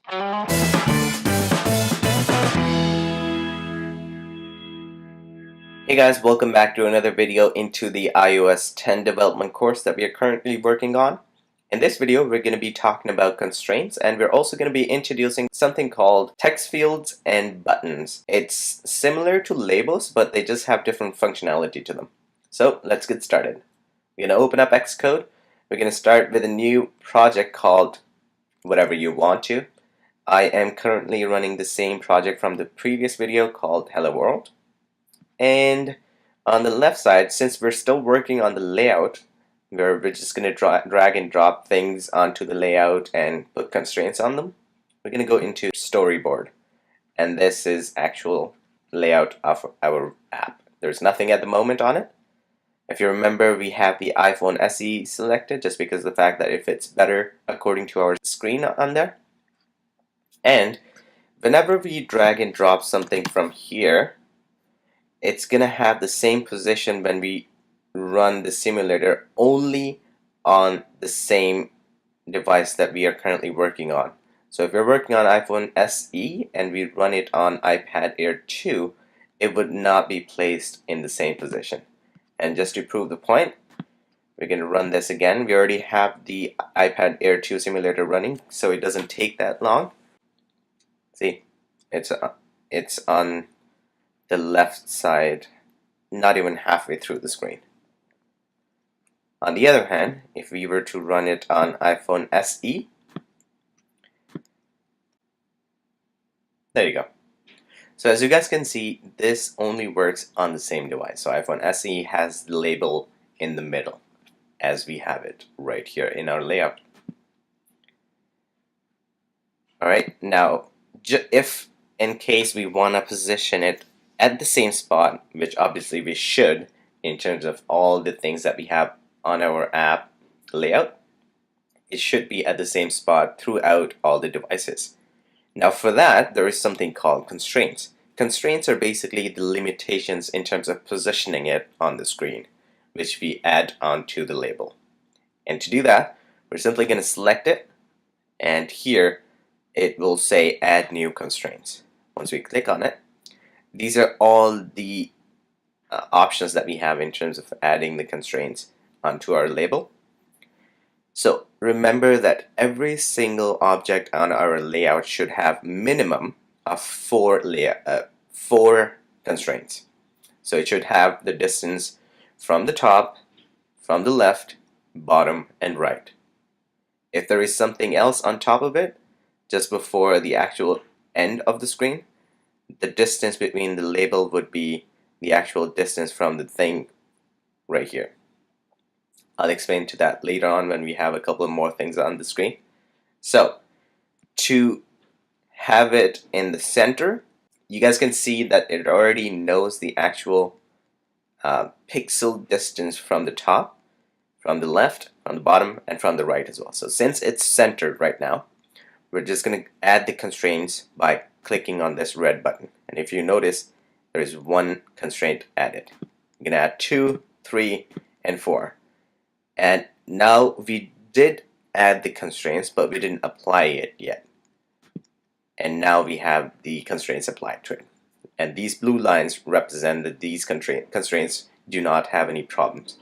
Hey guys, welcome back to another video into the iOS 10 development course that we are currently working on. In this video, we're going to be talking about constraints, and we're also going to be introducing something called text fields and buttons. It's similar to labels, but they just have different functionality to them. So let's get started. We're going to open up Xcode. We're going to start with a new project called whatever you want to. I am currently running the same project from the previous video called Hello World. And on the left side, since we're still working on the layout, we're just going to drag and drop things onto the layout and put constraints on them. We're going to go into storyboard, and this is actual layout of our app. There's nothing at the moment on it. If you remember, we have the iPhone SE selected just because of the fact that it fits better according to our screen on there. And whenever we drag and drop something from here, it's going to have the same position when we run the simulator only on the same device that we are currently working on. So if we're working on iPhone SE and we run it on iPad Air 2, it would not be placed in the same position. And just to prove the point, we're going to run this again. We already have the iPad Air 2 simulator running, so it doesn't take that long. See, it's on the left side, not even halfway through the screen. On the other hand, if we were to run it on iPhone SE, there you go. So as you guys can see, this only works on the same device. So iPhone SE has the label in the middle, as we have it right here in our layout. Alright, now if in case we want to position it at the same spot, which obviously we should in terms of all the things that we have on our app layout, it should be at the same spot throughout all the devices. Now for that, there is something called constraints. Constraints are basically the limitations in terms of positioning it on the screen, which we add onto the label. And to do that, we're simply going to select it, and here it will say add new constraints. Once we click on it, these are all the options that we have in terms of adding the constraints onto our label. So remember that every single object on our layout should have minimum of four constraints. So it should have the distance from the top, from the left, bottom, and right. If there is something else on top of it, just before the actual end of the screen, the distance between the label would be the actual distance from the thing right here. I'll explain to that later on when we have a couple of more things on the screen. So to have it in the center, you guys can see that it already knows the actual pixel distance from the top, from the left, from the bottom, and from the right as well. So since it's centered right now, we're just going to add the constraints by clicking on this red button. And if you notice, there is one constraint added. You're going to add 2, 3, and 4. And now we did add the constraints, but we didn't apply it yet. And now we have the constraints applied to it. And these blue lines represent that these constraints do not have any problems.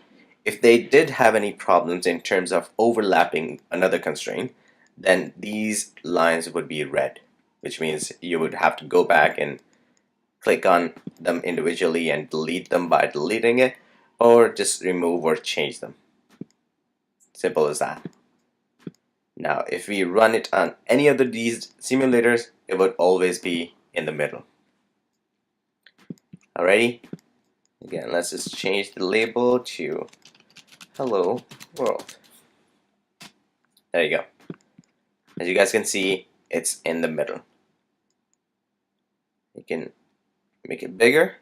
If they did have any problems in terms of overlapping another constraint, then these lines would be red, which means you would have to go back and click on them individually and delete them by deleting it, or just remove or change them. Simple as that. Now if we run it on any of these simulators, it would always be in the middle. Alrighty, again, let's just change the label to Hello World. There you go. As you guys can see, it's in the middle. You can make it bigger.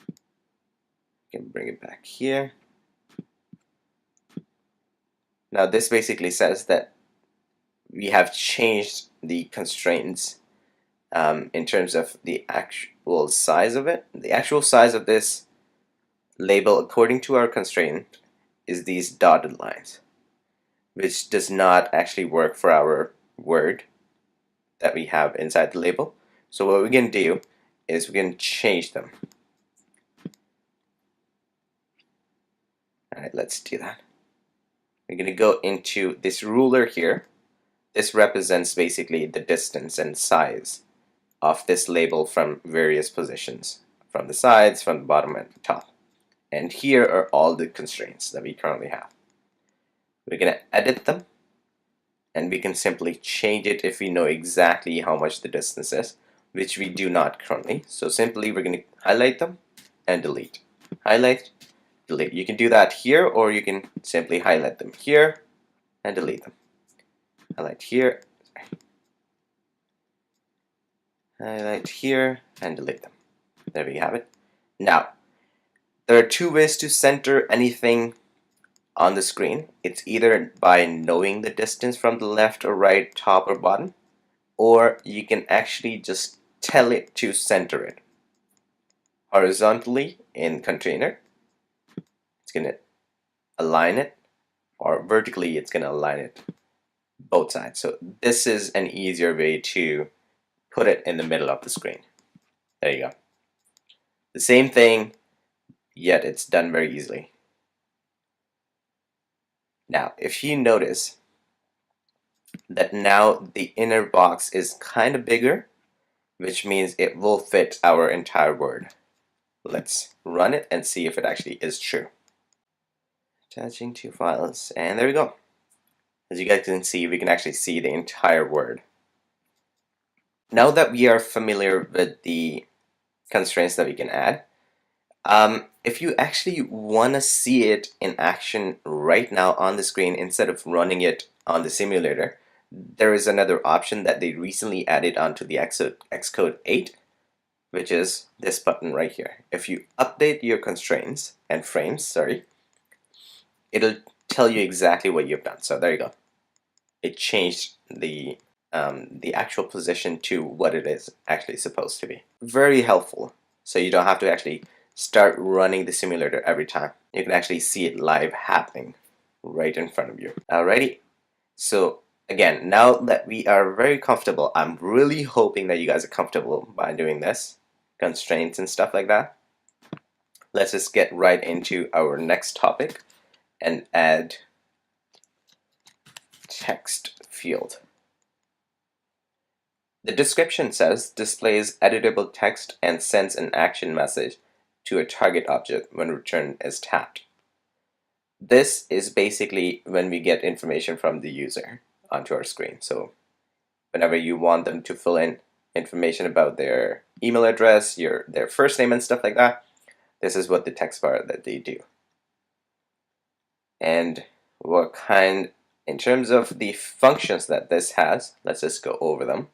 You can bring it back here. Now this basically says that we have changed the constraints in terms of the actual size of it. The actual size of this label, according to our constraint, is these dotted lines, which does not actually work for our word. that we have inside the label. So what we're going to do is we're going to change them. Alright, let's do that. We're going to go into this ruler here. This represents basically the distance and size of this label from various positions, from the sides, from the bottom, and the top. And here are all the constraints that we currently have. We're going to edit them, and we can simply change it if we know exactly how much the distance is, which we do not currently. So simply we're going to highlight them and delete. Highlight, delete. You can do that here, or you can simply highlight them here and delete them. Highlight here, highlight here, and delete them. There we have it. Now, there are two ways to center anything on the screen. It's either by knowing the distance from the left or right, top or bottom, or you can actually just tell it to center it. Horizontally in container, it's going to align it, or vertically it's going to align it both sides. So this is an easier way to put it in the middle of the screen. There you go. The same thing, yet it's done very easily. Now, if you notice that now the inner box is kind of bigger, which means it will fit our entire word. Let's run it and see if it actually is true. Attaching two files, and there we go. As you guys can see, we can actually see the entire word. Now that we are familiar with the constraints that we can add, if you actually want to see it in action right now on the screen instead of running it on the simulator, there is another option that they recently added onto the Xcode 8, which is this button right here. If you update your constraints and frames, it'll tell you exactly what you've done. So there you go. It changed the actual position to what it is actually supposed to be. Very helpful. So you don't have to actually start running the simulator every time. You can actually see it live happening right in front of you. Alrighty. So again, now that we are very comfortable, I'm really hoping that you guys are comfortable by doing this, constraints and stuff like that. Let's just get right into our next topic and add text field. The description says displays editable text and sends an action message to a target object when return is tapped. This is basically when we get information from the user onto our screen. So whenever you want them to fill in information about their email address, their first name and stuff like that, this is what the text bar that they do. And what kind, in terms of the functions that this has, let's just go over them.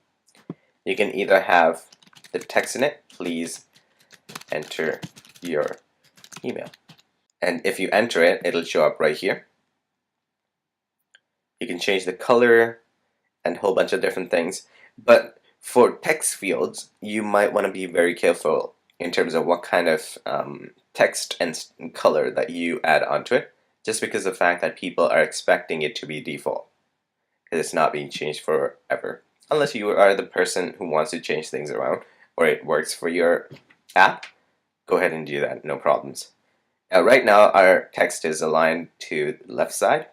You can either have the text in it, please enter your email. And if you enter it, it'll show up right here. You can change the color and a whole bunch of different things. But for text fields, you might want to be very careful in terms of what kind of text and color that you add onto it, just because of the fact that people are expecting it to be default, because it's not being changed forever. Unless you are the person who wants to change things around, or it works for your app, go ahead and do that, no problems. Right now our text is aligned to the left side.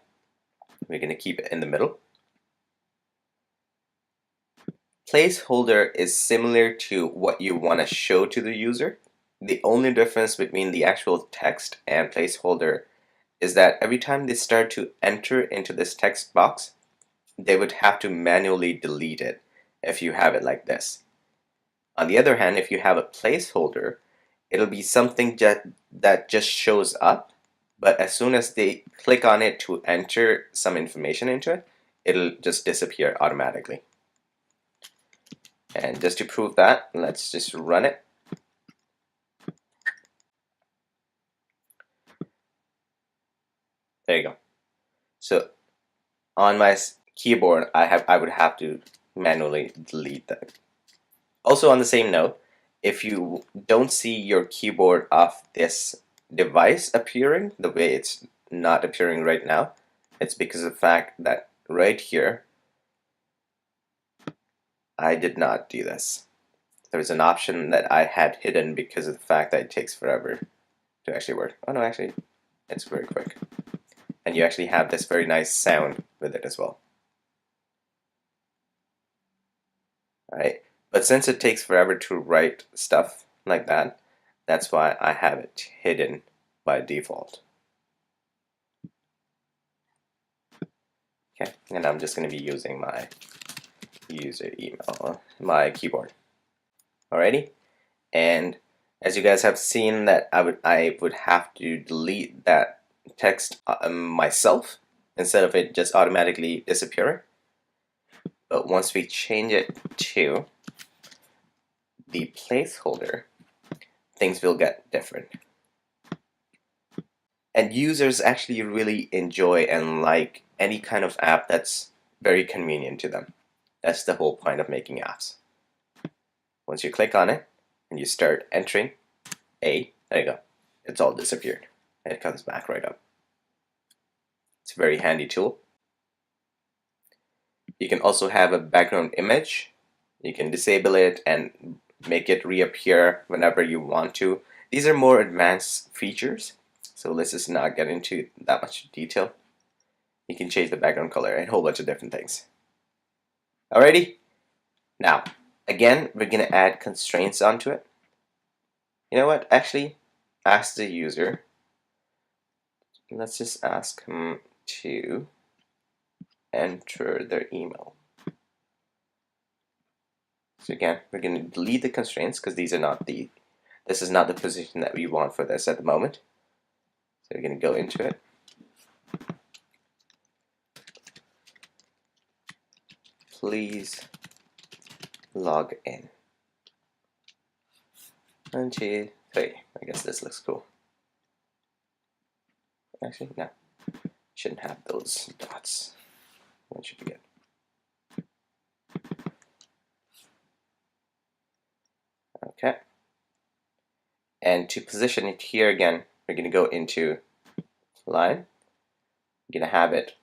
We're going to keep it in the middle. Placeholder is similar to what you want to show to the user. The only difference between the actual text and placeholder is that every time they start to enter into this text box, they would have to manually delete it if you have it like this. On the other hand, if you have a placeholder, it'll be something that just shows up, but as soon as they click on it to enter some information into it, it'll just disappear automatically. And just to prove that, let's just run it. There you go. So on my keyboard, I would have to manually delete that. Also on the same note, if you don't see your keyboard of this device appearing the way it's not appearing right now, it's because of the fact that right here I did not do this. There's an option that I had hidden because of the fact that it takes forever to actually work. Oh no, actually, it's very quick. And you actually have this very nice sound with it as well. Alright, but since it takes forever to write stuff like that, that's why I have it hidden by default. Okay, and I'm just going to be using my user email, my keyboard. Alrighty, and as you guys have seen that I would have to delete that text myself instead of it just automatically disappearing. But once we change it to the placeholder, things will get different. And users actually really enjoy and like any kind of app that's very convenient to them. That's the whole point of making apps. Once you click on it and you start entering there you go. It's all disappeared. And it comes back right up. It's a very handy tool. You can also have a background image. You can disable it and make it reappear whenever you want to. These are more advanced features, so let's just not get into that much detail. You can change the background color and a whole bunch of different things. Alrighty, now again we're gonna add constraints onto it. You know what? Actually, ask the user. Let's just ask them to enter their email. So again, we're going to delete the constraints because this is not the position that we want for this at the moment. So we're going to go into it. Please log in. 1, 2, 3. I guess this looks cool. Actually, no. Shouldn't have those dots. That should be good. Okay. And to position it here again, we're going to go into line. We're going to have it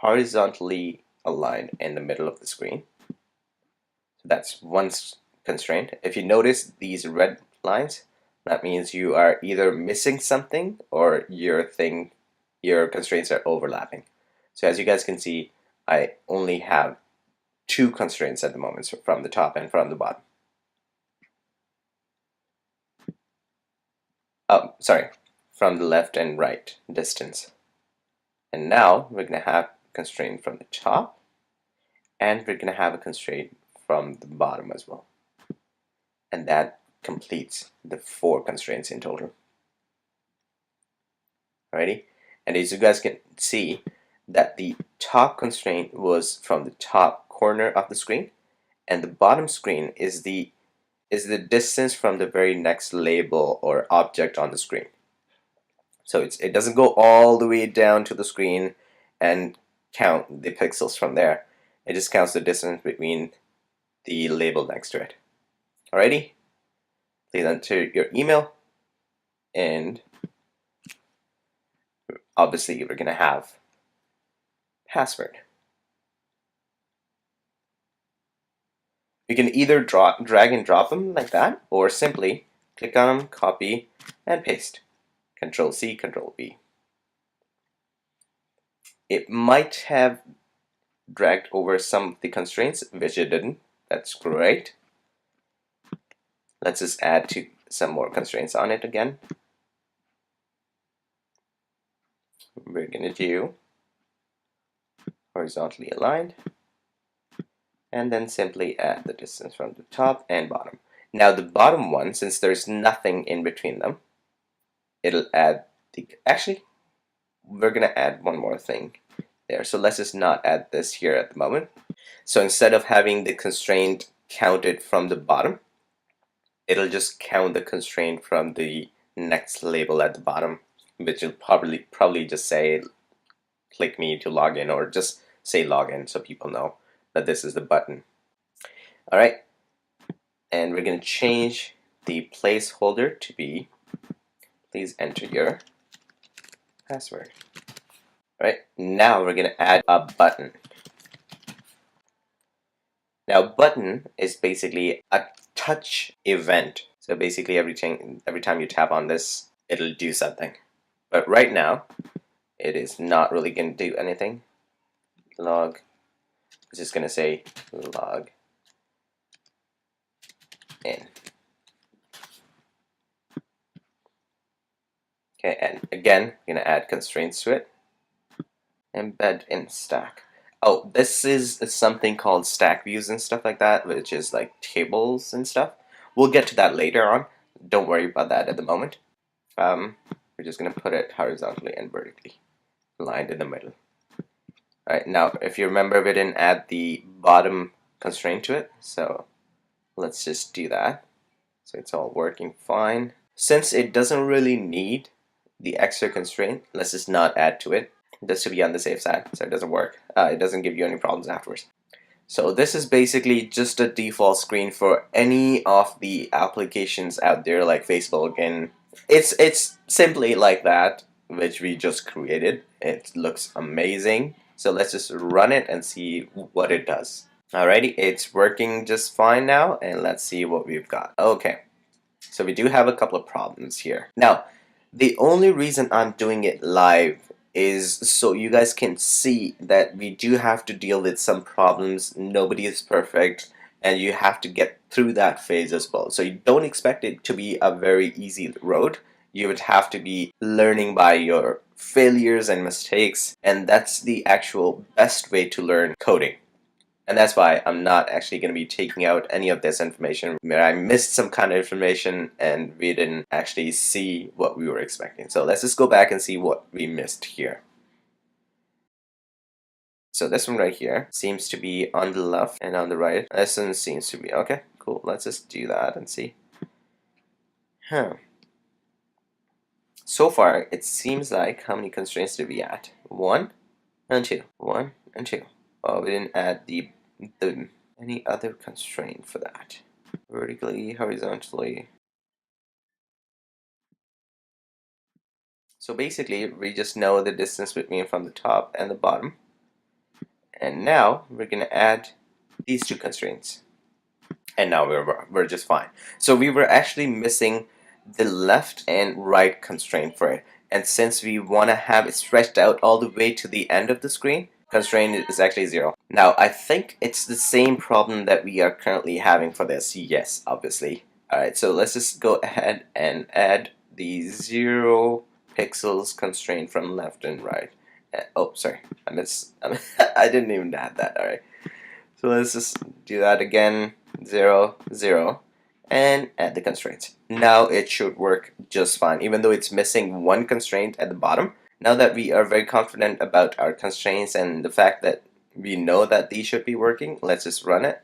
horizontally aligned in the middle of the screen. So that's one constraint. If you notice these red lines, that means you are either missing something or your constraints are overlapping. So as you guys can see, I only have 2 constraints at the moment, so from the top and from the bottom. Oh, sorry, from the left and right distance. And now we're going to have a constraint from the top, and we're going to have a constraint from the bottom as well. And that completes the 4 constraints in total. Alrighty, and as you guys can see, that the top constraint was from the top corner of the screen, and the bottom screen is the distance from the very next label or object on the screen. So it doesn't go all the way down to the screen and count the pixels from there. It just counts the distance between the label next to it. Alrighty, please enter your email, and obviously we're going to have password. You can either drag and drop them like that, or simply click on them, copy, and paste. Control C, Control V. It might have dragged over some of the constraints, which it didn't. That's great. Let's just add some more constraints on it again. We're going to do horizontally aligned, and then simply add the distance from the top and bottom. Now the bottom one, since there's nothing in between them, it'll add actually, we're going to add one more thing there. So let's just not add this here at the moment. So instead of having the constraint counted from the bottom, it'll just count the constraint from the next label at the bottom, which will probably just say click me to log in, or just say login so people know that this is the button. Alright, and we're going to change the placeholder to be please enter your password. Alright, now we're going to add a button. Now button is basically a touch event. So basically every time you tap on this, it'll do something. But right now, it is not really going to do anything. Log, it's just going to say log in. Okay, and again, I'm going to add constraints to it. Embed in stack. Oh, this is something called stack views and stuff like that, which is like tables and stuff. We'll get to that later on. Don't worry about that at the moment. We're just going to put it horizontally and vertically aligned in the middle. Alright, now if you remember, we didn't add the bottom constraint to it, so let's just do that. So it's all working fine. Since it doesn't really need the extra constraint, let's just not add to it, just to be on the safe side, so it doesn't work. It doesn't give you any problems afterwards. So this is basically just a default screen for any of the applications out there like Facebook, and it's simply like that, which we just created. It looks amazing. So let's just run it and see what it does. Alrighty, it's working just fine now, and let's see what we've got. Okay, so we do have a couple of problems here. Now, the only reason I'm doing it live is so you guys can see that we do have to deal with some problems. Nobody is perfect, and you have to get through that phase as well. So you don't expect it to be a very easy road. You would have to be learning by your failures and mistakes, and that's the actual best way to learn coding. And that's why I'm not actually going to be taking out any of this information where I missed some kind of information and we didn't actually see what we were expecting. So let's just go back and see what we missed here. So this one right here seems to be on the left, and on the right this one seems to be okay. Cool. Let's just do that and see. So far it seems like, how many constraints did we add? 1 and 2. 1 and 2. Oh, we didn't add the any other constraint for that. Vertically, horizontally. So basically, we just know the distance between from the top and the bottom. And now we're going to add these two constraints. And now we're just fine. So we were actually missing the left and right constraint for it. And since we want to have it stretched out all the way to the end of the screen, constraint is actually 0. Now, I think it's the same problem that we are currently having for this. Yes, obviously. Alright, so let's just go ahead and add the 0 pixels constraint from left and right. Oh, sorry, I didn't even add that. Alright, so let's just do that again. 0, 0, and add the constraints. Now it should work just fine, even though it's missing one constraint at the bottom. Now that we are very confident about our constraints and the fact that we know that these should be working, let's just run it.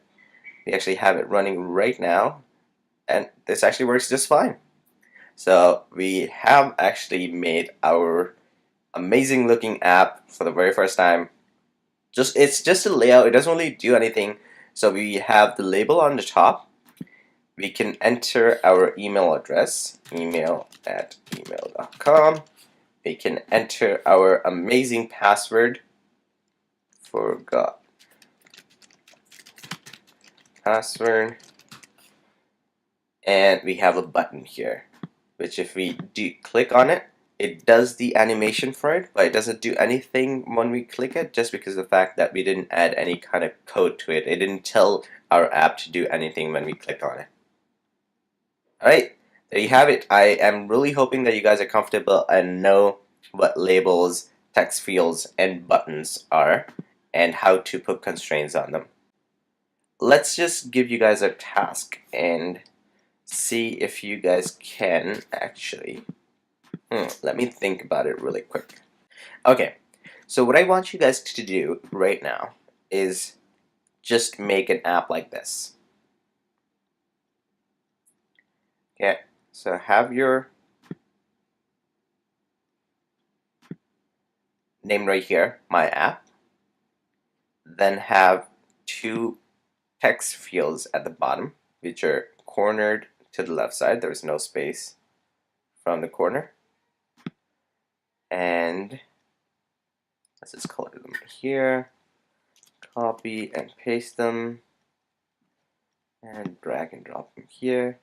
We actually have it running right now, and this actually works just fine. So we have actually made our amazing looking app for the very first time. It's just a layout, it doesn't really do anything. So we have the label on the top. We can enter our email address, email@gmail.com. We can enter our amazing password, forgot password, and we have a button here, which if we do click on it, it does the animation for it, but it doesn't do anything when we click it, just because of the fact that we didn't add any kind of code to it. It didn't tell our app to do anything when we click on it. Alright, there you have it. I am really hoping that you guys are comfortable and know what labels, text fields, and buttons are, and how to put constraints on them. Let's just give you guys a task and see if you guys can actually. Let me think about it really quick. Okay, so what I want you guys to do right now is just make an app like this. Okay, so have your name right here, my app. Then have two text fields at the bottom, which are cornered to the left side. There's no space from the corner. And let's just color them here. Copy and paste them. and drag and drop them here.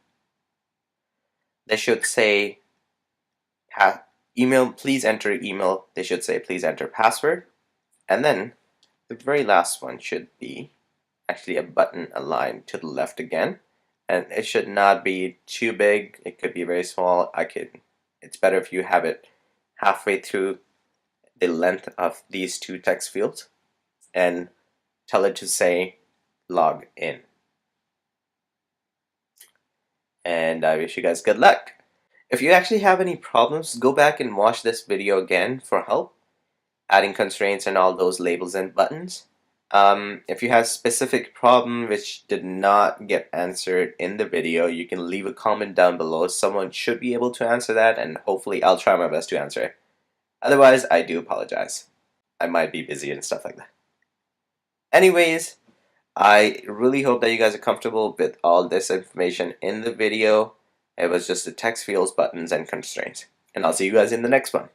They should say email, please enter email. They should say please enter password. And then the very last one should be actually a button aligned to the left again. And it should not be too big. It could be very small. It's better if you have it halfway through the length of these two text fields and tell it to say log in. And I wish you guys good luck. If you actually have any problems, go back and watch this video again for help, adding constraints and all those labels and buttons. If you have a specific problem which did not get answered in the video, you can leave a comment down below. Someone should be able to answer that, and hopefully I'll try my best to answer it. Otherwise, I do apologize. I might be busy and stuff like that. Anyways, I really hope that you guys are comfortable with all this information in the video. It was just the text fields, buttons, and constraints. And I'll see you guys in the next one.